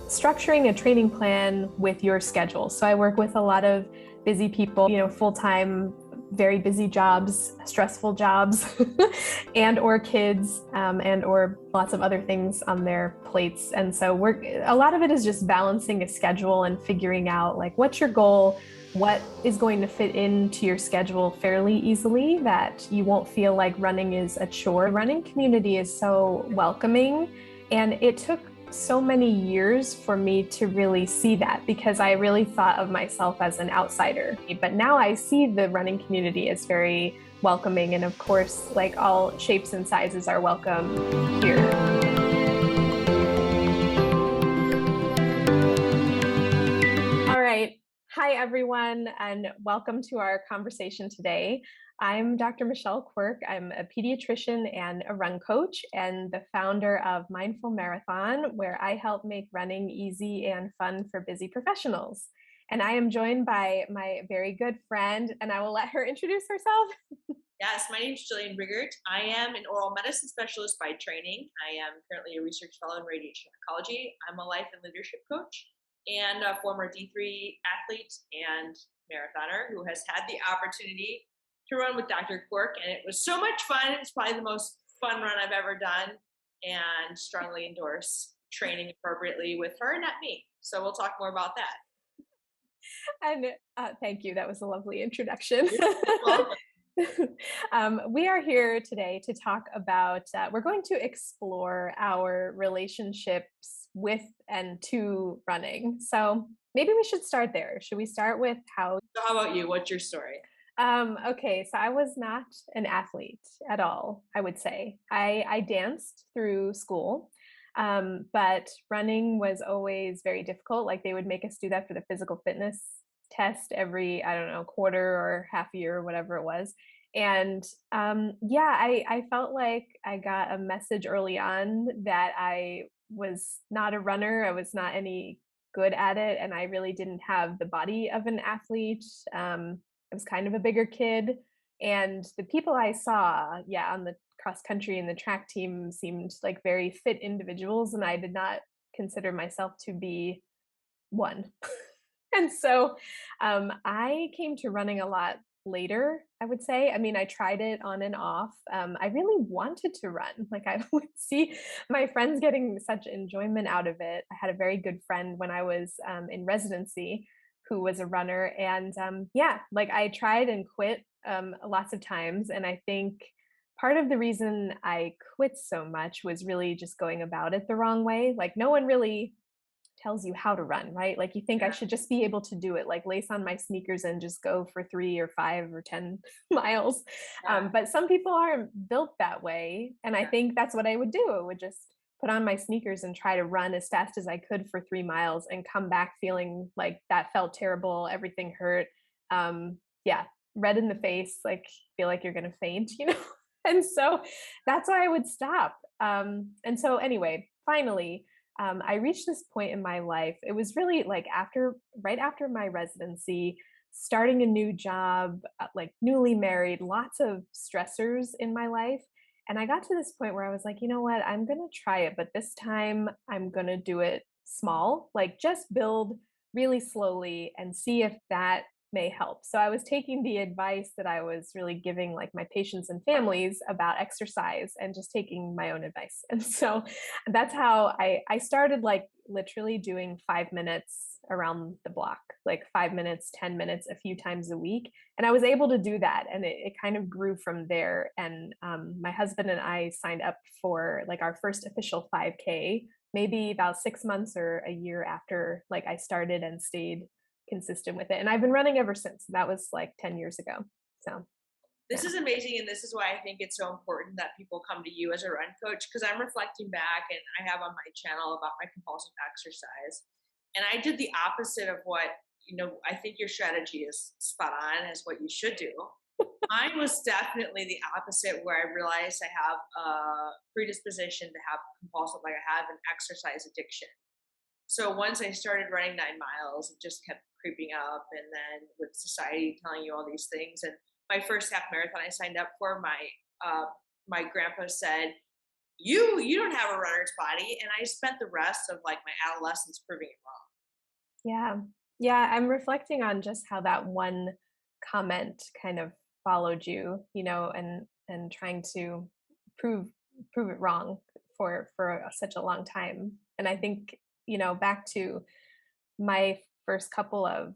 structuring a training plan with your schedule. So I work with a lot of busy people, full-time, very busy jobs, stressful jobs, and or kids, and or lots of other things on their plates. And so a lot of it is just balancing a schedule and figuring out like what's your goal, what is going to fit into your schedule fairly easily that you won't feel like running is a chore. Running community is so welcoming, and it took so many years for me to really see that because I really thought of myself as an outsider. But now I see the running community as very welcoming, and of course, like all shapes and sizes are welcome here. All right. Hi, everyone, and welcome to our conversation today. I'm Dr. Michelle Quirk. I'm a pediatrician and a run coach and the founder of Mindful Marathon, where I help make running easy and fun for busy professionals. And I am joined by my very good friend, and I will let her introduce herself. Yes, my name is Jillian Riggert. I am an oral medicine specialist by training. I am currently a research fellow in radiation oncology. I'm a life and leadership coach and a former D3 athlete and marathoner who has had the opportunity to run with Dr. Quirk, and it was so much fun. It's probably the most fun run I've ever done, and strongly endorse training appropriately with her, not me. So we'll talk more about that. And thank you. That was a lovely introduction. You're welcome. We are here today to talk about, we're going to explore our relationships with and to running. So maybe we should start there. Should we start with how? So how about you? What's your story? Okay, so I was not an athlete at all, I would say. I danced through school, but running was always very difficult. Like they would make us do that for the physical fitness test every, I don't know, quarter or half year or whatever it was. And yeah, I felt like I got a message early on that I was not a runner. I was not any good at it, and I really didn't have the body of an athlete. I was kind of a bigger kid, and the people I saw, yeah, on the cross country and the track team seemed like very fit individuals, and I did not consider myself to be one. And so I came to running a lot later, I would say. I mean, I tried it on and off. I really wanted to run. Like, I would see my friends getting such enjoyment out of it. I had a very good friend when I was in residency who was a runner. And yeah, like I tried and quit lots of times. And I think part of the reason I quit so much was really just going about it the wrong way. Like, no one really tells you how to run, right? Like you think I should just be able to do it, like lace on my sneakers and just go for 3 or 5 or 10 miles. Yeah. But some people aren't built that way. And I Yeah. think that's what I would do. I would just put on my sneakers and try to run as fast as I could for 3 miles and come back feeling like that felt terrible. Everything hurt. Yeah, red in the face, like feel like you're going to faint, you know? And so that's why I would stop. And so, anyway, finally, I reached this point in my life. It was really like right after my residency, starting a new job, like newly married, lots of stressors in my life. And I got to this point where I was like, you know what? I'm going to try it, but this time I'm going to do it small, like just build really slowly and see if that may help. So I was taking the advice that I was really giving like my patients and families about exercise and just taking my own advice. And so that's how I started, like literally doing 5 minutes around the block, like 5 minutes, 10 minutes a few times a week. And I was able to do that. And it kind of grew from there. And my husband and I signed up for like our first official 5K, maybe about 6 months or a year after like I started and stayed consistent with it. And I've been running ever since. That was like 10 years ago. So This yeah. is amazing, and this is why I think it's so important that people come to you as a run coach, because I'm reflecting back and I have on my channel about my compulsive exercise. And I did the opposite of what, I think your strategy is spot on as what you should do. Mine was definitely the opposite, where I realized I have a predisposition to have compulsive, like I have an exercise addiction. So once I started running 9 miles, it just kept creeping up. And then with society telling you all these things, and my first half marathon I signed up for, my grandpa said, you don't have a runner's body. And I spent the rest of like my adolescence proving it wrong. Yeah. Yeah, I'm reflecting on just how that one comment kind of followed you, and trying to prove prove it wrong for such a long time. And I think, back to my first couple of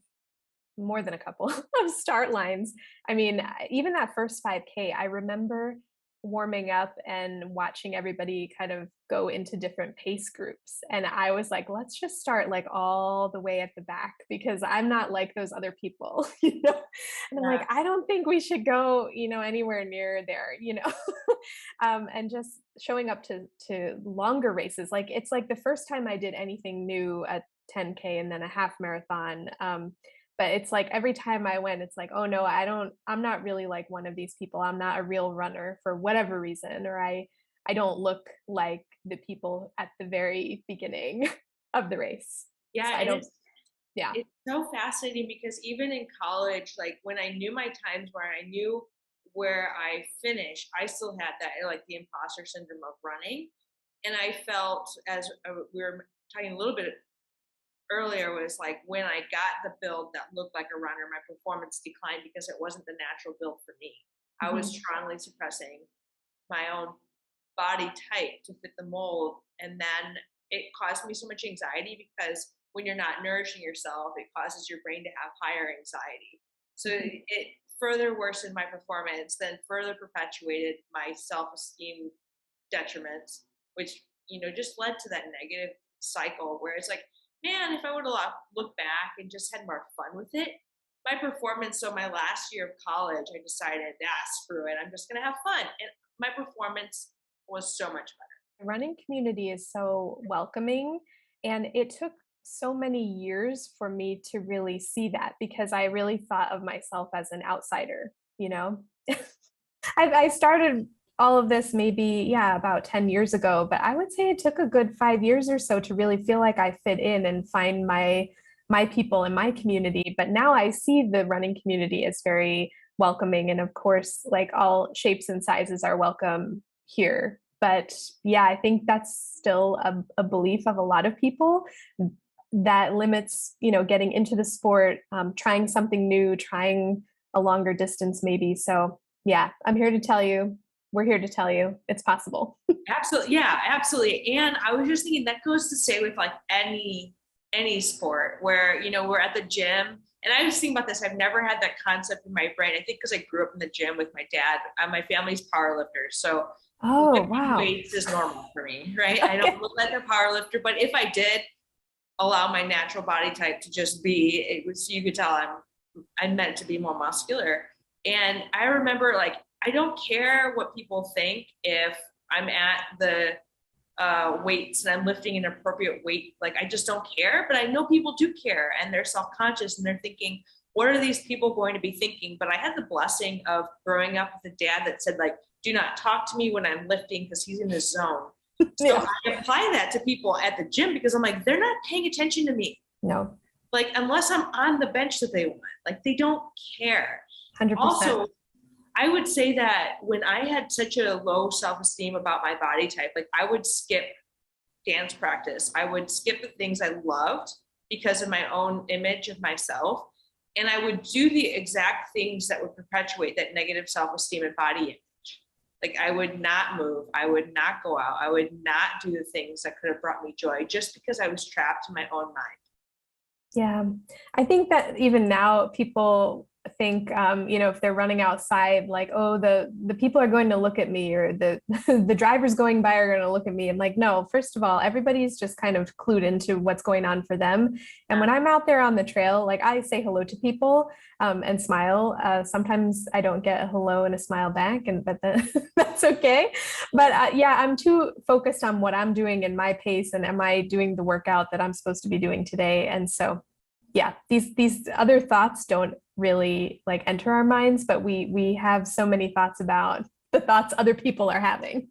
more than a couple of start lines. I mean, even that first 5K, I remember warming up and watching everybody kind of go into different pace groups. And I was like, let's just start like all the way at the back because I'm not like those other people, you know? And I'm Yeah. like, I don't think we should go, anywhere near there, and just showing up to longer races. Like it's like the first time I did anything new at 10K and then a half marathon. But it's like every time I went, it's like, oh no, I'm not really like one of these people. I'm not a real runner for whatever reason, or I don't look like the people at the very beginning of the race. Yeah. So I And don't, yeah. it's so fascinating because even in college, like when I knew my times where I knew where I finished, I still had that like the imposter syndrome of running. And I felt as we were talking a little bit earlier was like when I got the build that looked like a runner, my performance declined because it wasn't the natural build for me. I was Mhm. strongly suppressing my own body type to fit the mold. And then it caused me so much anxiety because when you're not nourishing yourself, it causes your brain to have higher anxiety. So Mhm. it further worsened my performance, then further perpetuated my self esteem detriments, which, just led to that negative cycle where it's like, man, if I would have looked back and just had more fun with it, my performance. So my last year of college, I decided, screw it. I'm just going to have fun. And my performance was so much better. The running community is so welcoming, and it took so many years for me to really see that because I really thought of myself as an outsider, you know? I started all of this maybe, yeah, about 10 years ago, but I would say it took a good 5 years or so to really feel like I fit in and find my people in my community. But now I see the running community as very welcoming. And of course, like all shapes and sizes are welcome here. But yeah, I think that's still a belief of a lot of people that limits, getting into the sport, trying something new, trying a longer distance maybe. So yeah, I'm here to tell you, we're here to tell you it's possible. Absolutely. Yeah, absolutely. And I was just thinking that goes to say with like any sport where, we're at the gym. And I was thinking about this. I've never had that concept in my brain. I think because I grew up in the gym with my dad. My family's power lifters. So Oh, lifting wow. weights is normal for me, right? I don't Okay. look like a power lifter, but if I did allow my natural body type to just be, it was, you could tell I'm meant to be more muscular. And I remember like, I don't care what people think if I'm at the weights and I'm lifting an appropriate weight. Like, I just don't care, but I know people do care and they're self-conscious and they're thinking, what are these people going to be thinking? But I had the blessing of growing up with a dad that said like, do not talk to me when I'm lifting because he's in his zone. So Yeah. I apply that to people at the gym because I'm like, they're not paying attention to me. No, Like, unless I'm on the bench that they want, like, they don't care. 100%. Also, I would say that when I had such a low self esteem about my body type, like, I would skip dance practice. I would skip the things I loved because of my own image of myself. And I would do the exact things that would perpetuate that negative self esteem and body image. Like, I would not move. I would not go out. I would not do the things that could have brought me joy just because I was trapped in my own mind. Yeah. I think that even now people think, if they're running outside, like, oh, the people are going to look at me, or the the drivers going by are going to look at me. I'm like, no, first of all, everybody's just kind of clued into what's going on for them. And Yeah. when I'm out there on the trail, like I say hello to people, and smile. Sometimes I don't get a hello and a smile back, but then that's okay. But yeah, I'm too focused on what I'm doing in my pace, and am I doing the workout that I'm supposed to be doing today? And so yeah, these other thoughts don't really like enter our minds, but we have so many thoughts about the thoughts other people are having.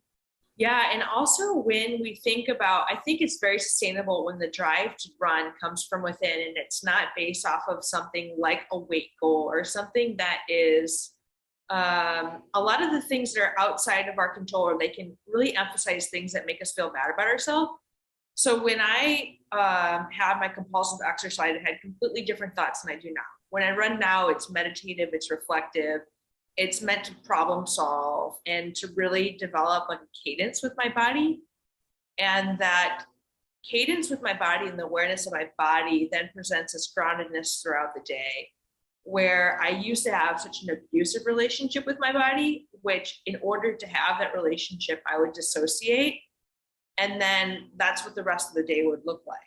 Yeah. And also, when we think about, I think it's very sustainable when the drive to run comes from within and it's not based off of something like a weight goal or something that is a lot of the things that are outside of our control, or they can really emphasize things that make us feel bad about ourselves. So when I had my compulsive exercise, I had completely different thoughts than I do now. When I run now, it's meditative, it's reflective, it's meant to problem solve and to really develop like a cadence with my body. And that cadence with my body and the awareness of my body then presents as groundedness throughout the day. Where I used to have such an abusive relationship with my body, which in order to have that relationship, I would dissociate. And then that's what the rest of the day would look like.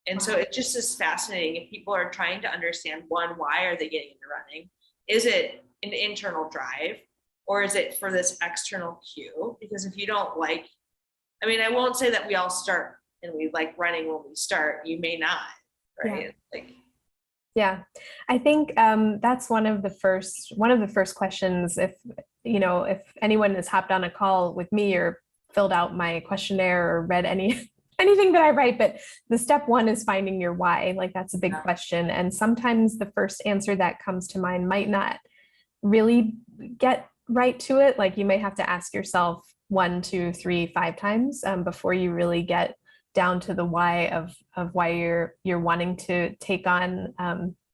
And so it just is fascinating if people are trying to understand, one, why are they getting into running? Is it an internal drive, or is it for this external cue? Because if you don't like, I mean, I won't say that we all start and we like running when we start. You may not, right? Yeah. Like, Yeah, I think that's one of the first questions. If if anyone has hopped on a call with me or filled out my questionnaire or read anything that I write, but the step one is finding your why. Like that's a big question, and sometimes the first answer that comes to mind might not really get right to it. Like you may have to ask yourself one, two, three, five times before you really get down to the why of why you're wanting to take on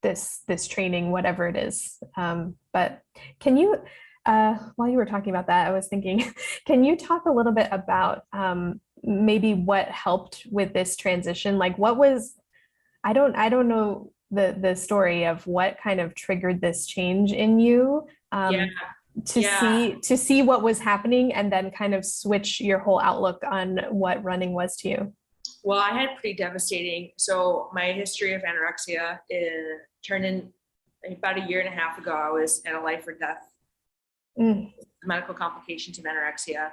this training, whatever it is. But can you, while you were talking about that, I was thinking, can you talk a little bit about maybe what helped with this transition? Like what was, I don't know the story of what kind of triggered this change in you. yeah, To yeah. see what was happening and then kind of switch your whole outlook on what running was to you. Well, I had pretty devastating. So my history of anorexia turned in about a year and a half ago. I was at a life or death Mm. medical complications of anorexia.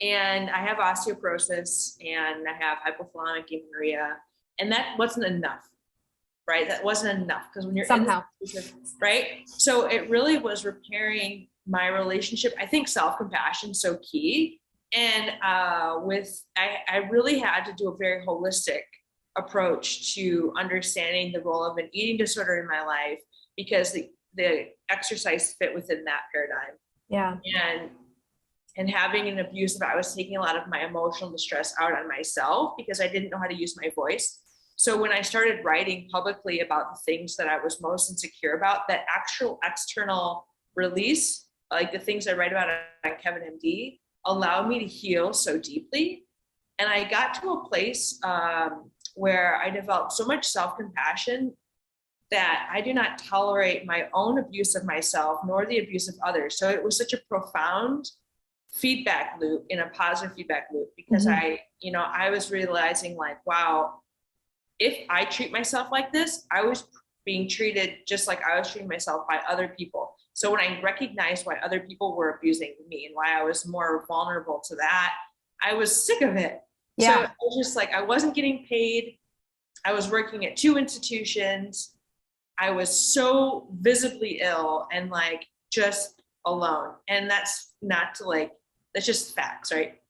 And I have osteoporosis and I have hypothalamic amenorrhea. And that wasn't enough, right? That wasn't enough because when you're in Somehow. this, right? So it really was repairing my relationship. I think self-compassion is so key. And I really had to do a very holistic approach to understanding the role of an eating disorder in my life because the exercise fit within that paradigm. Yeah. And having an abusive, I was taking a lot of my emotional distress out on myself because I didn't know how to use my voice. So when I started writing publicly about the things that I was most insecure about, that actual external release, like the things I write about on Kevin MD, allowed me to heal so deeply. And I got to a place where I developed so much self-compassion that I do not tolerate my own abuse of myself nor the abuse of others. So it was such a profound feedback loop in a positive feedback loop because I was realizing like, wow, if I treat myself like this, I was being treated just like I was treating myself by other people. So when I recognized why other people were abusing me and why I was more vulnerable to that, I was sick of it. So Yeah. I was just like, I wasn't getting paid. I was working at 2 institutions. I was so visibly ill and like just alone. And that's not to like, that's just facts, right?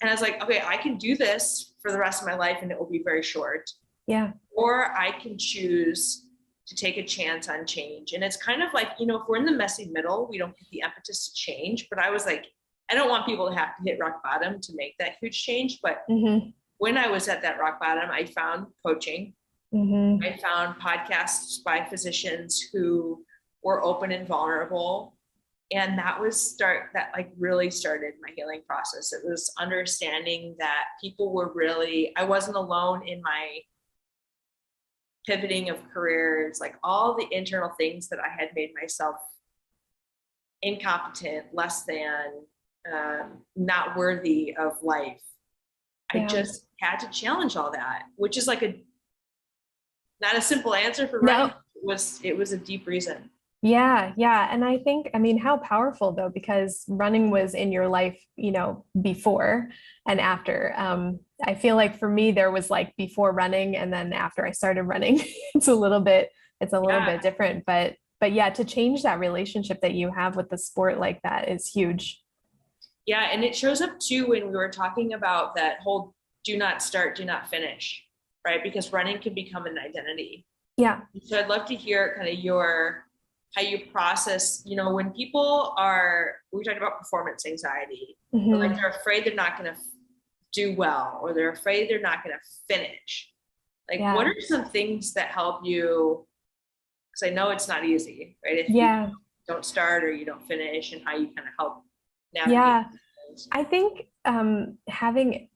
And I was like, okay, I can do this for the rest of my life and it will be very short. Yeah. Or I can choose to take a chance on change. And it's kind of like, if we're in the messy middle, we don't get the impetus to change. But I was like, I don't want people to have to hit rock bottom to make that huge change. But when I was at that rock bottom, I found coaching. I found podcasts by physicians who were open and vulnerable. And that really started my healing process. It was understanding that people were I wasn't alone in my pivoting of careers, like all the internal things that I had made myself incompetent, less than, not worthy of life. I just had to challenge all that, which is like not a simple answer for running. No. It was a deep reason. Yeah, yeah. And I think, I mean, how powerful though, because running was in your life, before and after. I feel like for me, there was like before running and then after I started running, it's a little bit different. But yeah, to change that relationship that you have with the sport like that is huge. Yeah, and it shows up too when we were talking about that whole do not start, do not finish, right? Because running can become an identity. Yeah. So I'd love to hear kind of your how you process, when people are, we talked about performance anxiety, but like Mhm. they're afraid they're not going to do well, or they're afraid they're not going to finish. Like, what Yeah. are some things that help you? Because I know it's not easy, right? If you Yeah. don't start or you don't finish, and how you kind of help navigate Yeah. things. I think having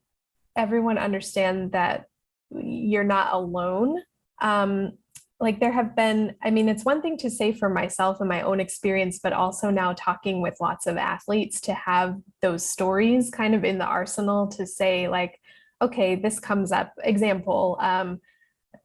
everyone understand that you're not alone. Um, like there have been, I mean, it's one thing to say for myself and my own experience, but also now talking with lots of athletes to have those stories kind of in the arsenal to say, like, okay, this comes up. Example,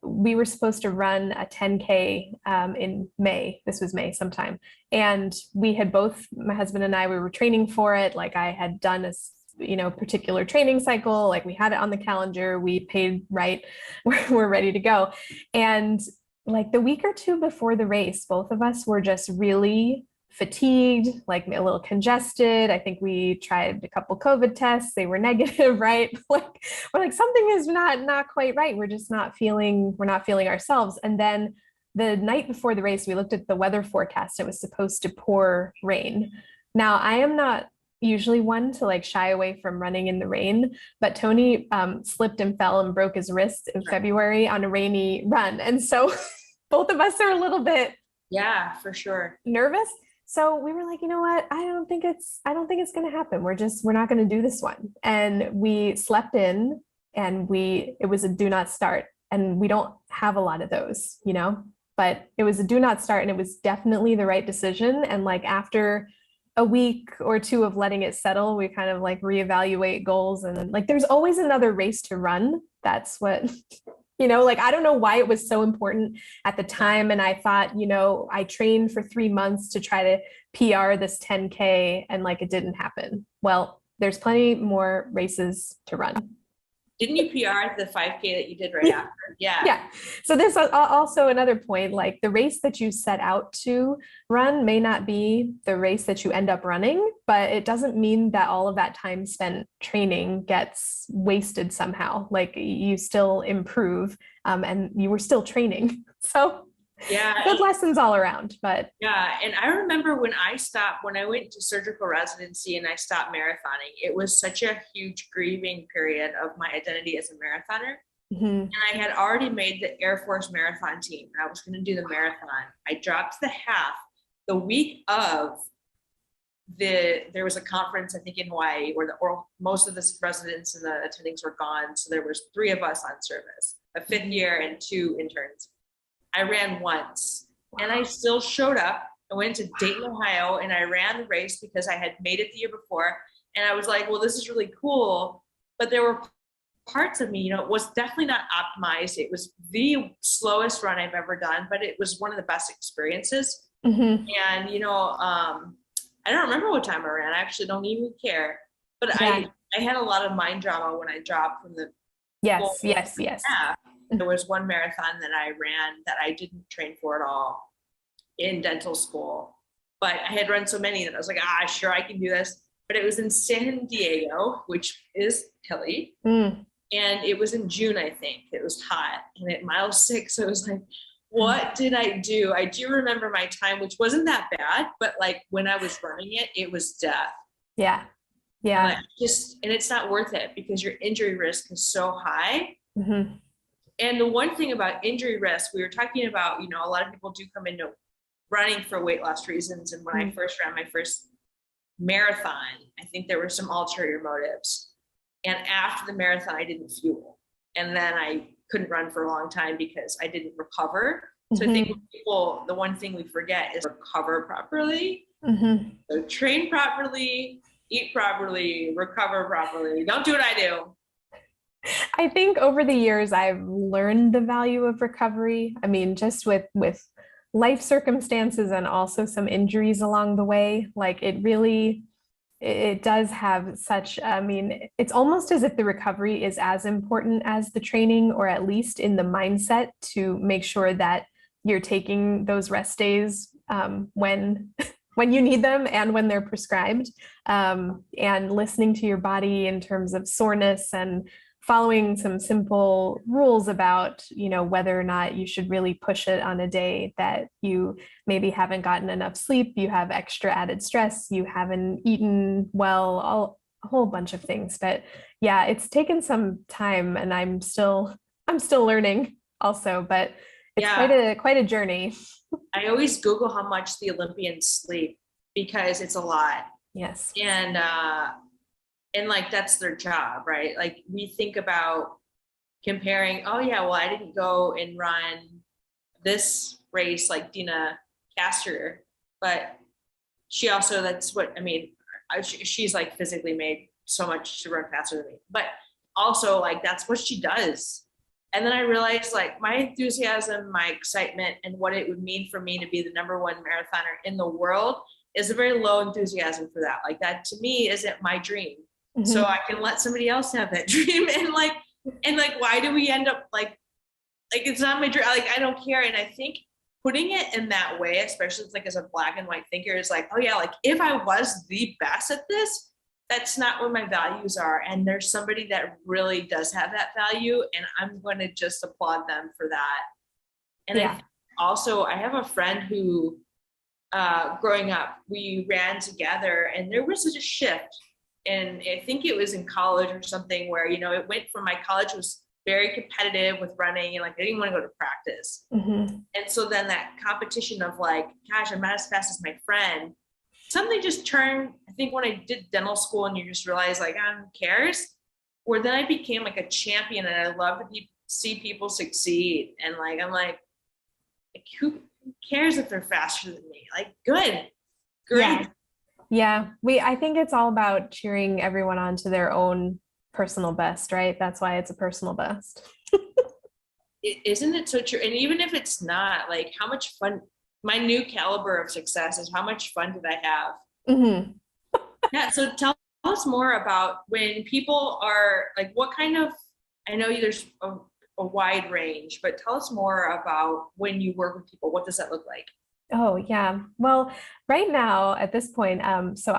we were supposed to run a 10K in May. This was May sometime. And we had both, my husband and I, we were training for it. Like I had done a particular training cycle, like we had it on the calendar, we paid right, we're ready to go. And like the week or two before the race, both of us were just really fatigued, like a little congested. I think we tried a couple COVID tests, they were negative, right? Like we're like something is not quite right. We're not feeling ourselves. And then the night before the race, we looked at the weather forecast. It was supposed to pour rain. Now, I am not usually one to like shy away from running in the rain, but Tony slipped and fell and broke his wrist in February on a rainy run. And so both of us are a little bit Yeah, for sure. nervous. So we were like, you know what? I don't think it's going to happen. We're not going to do this one. And we slept in and it was a do not start. And we don't have a lot of those, but it was a do not start and it was definitely the right decision. And like after a week or two of letting it settle, we kind of like reevaluate goals and then like there's always another race to run. That's what like I don't know why it was so important at the time. And I thought, I trained for 3 months to try to PR this 10K and like it didn't happen. Well, there's plenty more races to run. Didn't you PR the 5K that you did right after? Yeah. Yeah. So this is also another point, like the race that you set out to run may not be the race that you end up running, but it doesn't mean that all of that time spent training gets wasted somehow. Like you still improve, and you were still training. So Yeah. good lessons all around, but Yeah. And I remember when I went to surgical residency and I stopped marathoning, it was such a huge grieving period of my identity as a marathoner. mhm. And I had already made the Air Force marathon team. I was going to do the marathon. I dropped the half the week of there was a conference, I think in Hawaii, where most of the residents and the attendings were gone. So there was 3 of us on service, a 5th year and 2 interns. I ran once and I still showed up. I went to Dayton, Ohio, and I ran the race because I had made it the year before. And I was like, well, this is really cool. But there were parts of me, it was definitely not optimized. It was the slowest run I've ever done, but it was one of the best experiences. Mhm. And, I don't remember what time I ran. I actually don't even care. But Yeah. I had a lot of mind drama when I dropped from the Yes, full yes, yes. half. There was one marathon that I ran that I didn't train for at all in dental school. But I had run so many that I was like, sure, I can do this. But it was in San Diego, which is hilly. Mm. And it was in June, I think. It was hot. And at mile 6, I was like, what did I do? I do remember my time, which wasn't that bad, but like when I was running it, it was death. Yeah. And Yeah. and it's not worth it because your injury risk is so high. Mhm. And the one thing about injury risk, we were talking about, a lot of people do come into running for weight loss reasons. And when I first ran my first marathon, I think there were some ulterior motives. And after the marathon, I didn't fuel. And then I couldn't run for a long time because I didn't recover. So I think the one thing we forget is recover properly. Mhm. So train properly, eat properly, recover properly. Don't do what I do. I think over the years I've learned the value of recovery. I mean, just with life circumstances and also some injuries along the way, like it does have such, I mean, it's almost as if the recovery is as important as the training, or at least in the mindset to make sure that you're taking those rest days when when you need them and when they're prescribed, and listening to your body in terms of soreness and following some simple rules about, whether or not you should really push it on a day that you maybe haven't gotten enough sleep, you have extra added stress, you haven't eaten well, a whole bunch of things. But yeah, it's taken some time and I'm still learning also, but it's quite Yeah. a journey. I always Google how much the Olympians sleep because it's a lot. Yes. And like that's their job, right? Like we think about comparing, oh yeah, well, I didn't go and run this race like Dina Caster, but she also, that's what I mean, she's like physically made so much to run faster than me, but also like that's what she does. And then I realized like my enthusiasm, my excitement, and what it would mean for me to be the number one marathoner in the world is a very low enthusiasm for that. Like that to me isn't my dream. So Mm-hmm. I can let somebody else have that dream. And why do we end up like it's not my dream? Like I don't care. And I think putting it in that way, especially like as a black and white thinker, is like, oh yeah, like if I was the best at this, that's not where my values are. And there's somebody that really does have that value, and I'm going to just applaud them for that. And Yeah. also I have a friend who growing up we ran together, and there was such a shift. And I think it was in college or something where, it went from, my college was very competitive with running, and like I didn't want to go to practice. Mm-hmm. And so then that competition of like, gosh, I'm not as fast as my friend, something just turned, I think when I did dental school, and you just realize like, who cares? Where then I became like a champion, and I love to see people succeed. And like, I'm like who cares if they're faster than me? Like, good, Yeah. great. Yeah. I think it's all about cheering everyone on to their own personal best, right? That's why it's a personal best. Isn't it so true? And even if it's not, like, how much fun, my new caliber of success is how much fun did I have? Mm-hmm. Yeah. So tell us more about when people are like, what kind of, I know there's a wide range, but tell us more about when you work with people. What does that look like? Oh, yeah. Well, right now at this point, so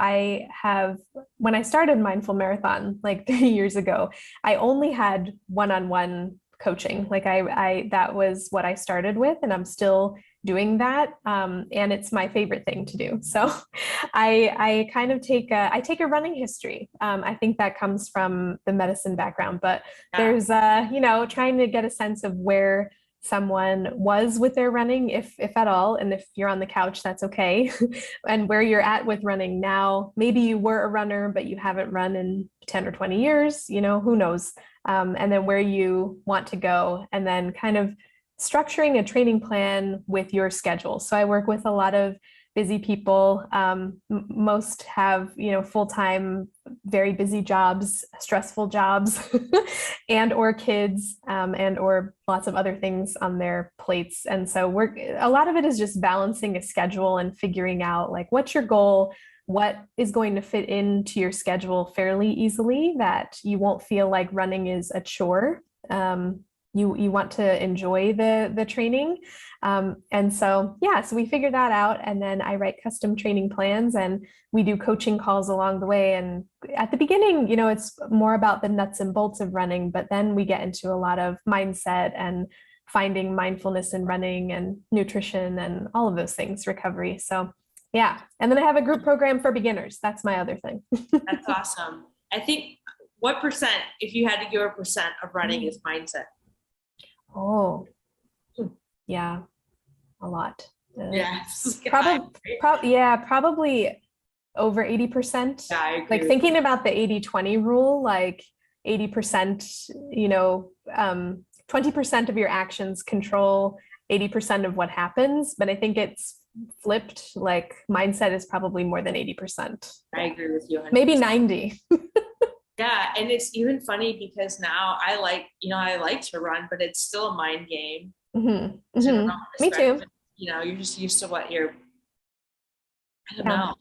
when I started Mindful Marathon like 3 years ago, I only had one-on-one coaching. Like that was what I started with, and I'm still doing that. And it's my favorite thing to do. So I kind of I take a running history. I think that comes from the medicine background, but Yeah. there's, trying to get a sense of where someone was with their running, if at all. And if you're on the couch, that's okay. And where you're at with running now, maybe you were a runner, but you haven't run in 10 or 20 years, who knows? And then where you want to go, and then kind of structuring a training plan with your schedule. So I work with a lot of busy people. Most have, full-time, very busy jobs, stressful jobs, and or kids, and or lots of other things on their plates. And so a lot of it is just balancing a schedule and figuring out like what's your goal, what is going to fit into your schedule fairly easily, that you won't feel like running is a chore. You want to enjoy the training. And so, yeah, so we figure that out. And then I write custom training plans, and we do coaching calls along the way. And at the beginning, it's more about the nuts and bolts of running, but then we get into a lot of mindset and finding mindfulness in running and nutrition and all of those things, recovery. So, yeah. And then I have a group program for beginners. That's my other thing. That's awesome. I think, what percent, if you had to give a percent of running, is mindset? Oh, yeah, a lot. Yes. Probably over 80%. Yeah, I agree Like with thinking you. about the 80-20 rule, like 80%, 20% of your actions control 80% of what happens. But I think it's flipped. Like mindset is probably more than 80%. I agree with you Maybe 100%. 90. Yeah, and it's even funny because now I like to run, but it's still a mind game. Mhm, So I don't know mhm. how to Me start. too. You're just used to what you're. I don't Yeah. know.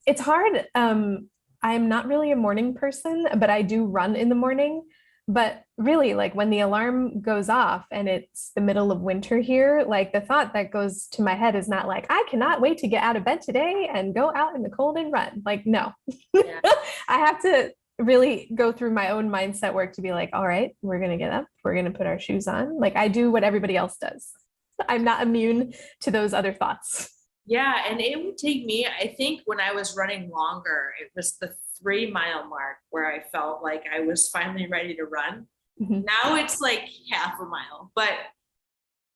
It's hard. I'm not really a morning person, but I do run in the morning. But really, like when the alarm goes off and it's the middle of winter here, like the thought that goes to my head is not like, I cannot wait to get out of bed today and go out in the cold and run. Like, no, Yeah. I have to really go through my own mindset work to be like, all right, we're going to get up, we're going to put our shoes on. Like I do what everybody else does. I'm not immune to those other thoughts. Yeah, and it would take me, I think when I was running longer, it was the 3 mile mark where I felt like I was finally ready to run. Mhm. Now it's like half a mile, but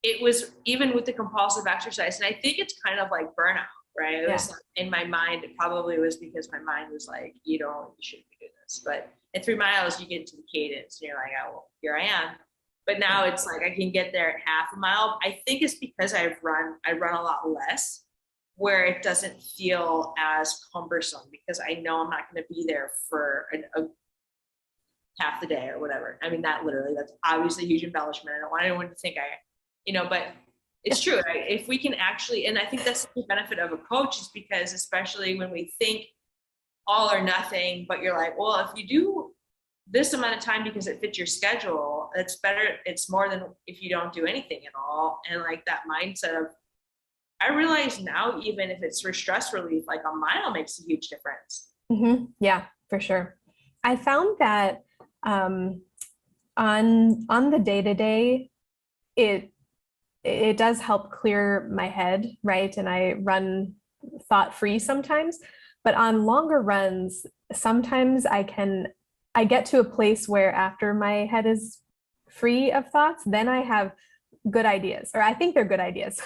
it was even with the compulsive exercise. And I think it's kind of like burnout, right? It Yeah. was like, in my mind, it probably was because my mind was like, you shouldn't be doing this. But at 3 miles, you get into the cadence and you're like, oh, well, here I am. But Yeah. now it's like I can get there at half a mile. I think it's because I run a lot less where it doesn't feel as cumbersome because I know I'm not going to be there for a half the day or whatever. I mean, that's obviously a huge embellishment. I don't want anyone to think but it's true. Right? If we can actually, and I think that's the benefit of a coach is because especially when we think all or nothing, but you're like, well, if you do this amount of time because it fits your schedule, it's better. It's more than if you don't do anything at all. And like that mindset of, I realize now, even if it's for stress relief, like a mile makes a huge difference. Yeah, for sure. I found that um, on the day to day, it does help clear my head, right? And I run thought free sometimes, but on longer runs, sometimes I get to a place where after my head is free of thoughts, then I have good ideas, or I think they're good ideas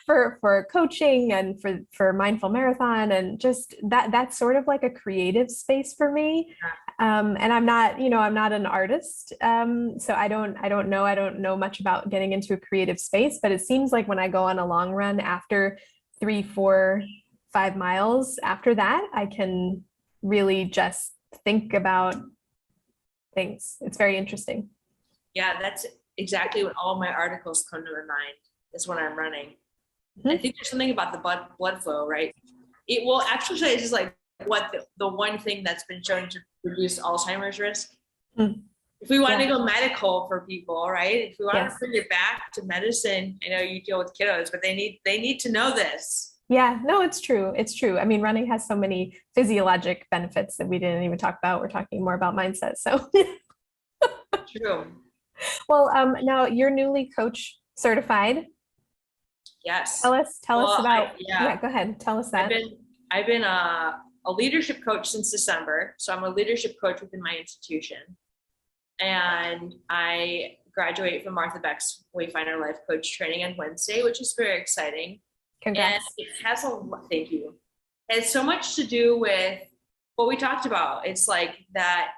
for coaching and for mindful marathon, and just that's sort of like a creative space for me. And I'm not an artist, so I don't know much about getting into a creative space, but it seems like when I go on a long run after 3, 4, 5 miles, after that I can really just think about things. It's very interesting. Yeah, that's exactly when all my articles come to my mind is when I'm running. I think there's something about the blood flow, right? It will exercise is like what the one thing that's been shown to reduce Alzheimer's risk. Mm. If we want Yeah. to go medical for people, right? If we want Yes. to bring it back to medicine, I know you deal with kiddos, but they need to know this. Yeah, no, it's true. It's true. I mean, running has so many physiologic benefits that we didn't even talk about. We're talking more about mindset. So, True. well, now you're newly coach certified. Yes. Tell us Well, about, yeah. yeah, go ahead. Tell us that. I've been a leadership coach since December. So I'm a leadership coach within my institution. And I graduate from Martha Beck's Wayfinder Life Coach training on Wednesday, which is very exciting. Congrats. And it has thank you. It has so much to do with what we talked about. It's like that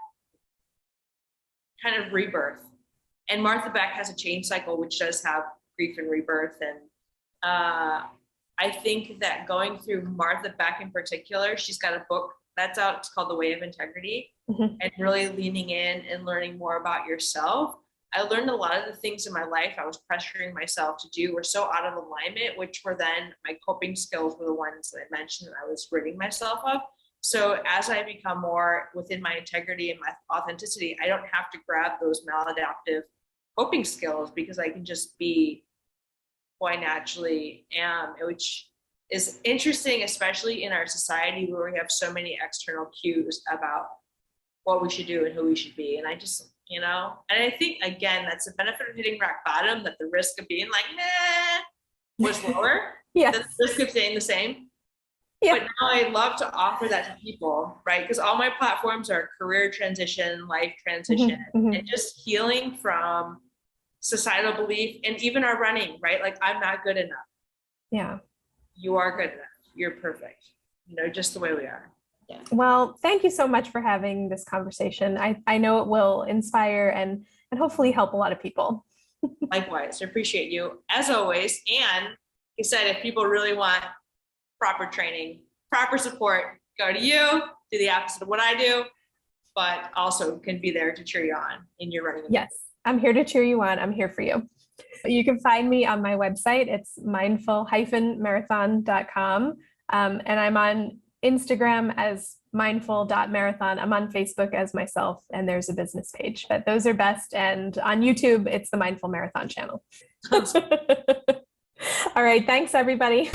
kind of rebirth. And Martha Beck has a change cycle, which does have grief and rebirth. And I think that going through Martha Beck in particular, she's got a book that's out. It's called The Way of Integrity. And really leaning in and learning more about yourself. I learned a lot of the things in my life I was pressuring myself to do were so out of alignment, which were then my coping skills were the ones that I mentioned that I was ridding myself of. So as I become more within my integrity and my authenticity, I don't have to grab those maladaptive coping skills because I can just be who I naturally am, which is interesting, especially in our society where we have so many external cues about what we should do and who we should be. And I just, and I think, again, that's the benefit of hitting rock bottom, that the risk of being like, nah, was lower. Yeah. The risk of staying the same. Yeah. But now I love to offer that to people, right? Because all my platforms are career transition, life transition, and just healing from societal belief and even our running, right? Like, I'm not good enough. Yeah. You are good enough. You're perfect. Just the way we are. Yeah. Well, thank you so much for having this conversation. I know it will inspire and hopefully help a lot of people. Likewise, I appreciate you as always. And like I said, if people really want proper training, proper support, go to you, do the opposite of what I do, but also can be there to cheer you on in your running. Yes, I'm here to cheer you on. I'm here for you. You can find me on my website. It's mindful-marathon.com. And I'm on Instagram as mindful.marathon. I'm on Facebook as myself, and there's a business page, but those are best. And on YouTube, it's the Mindful Marathon channel. All right. Thanks, everybody.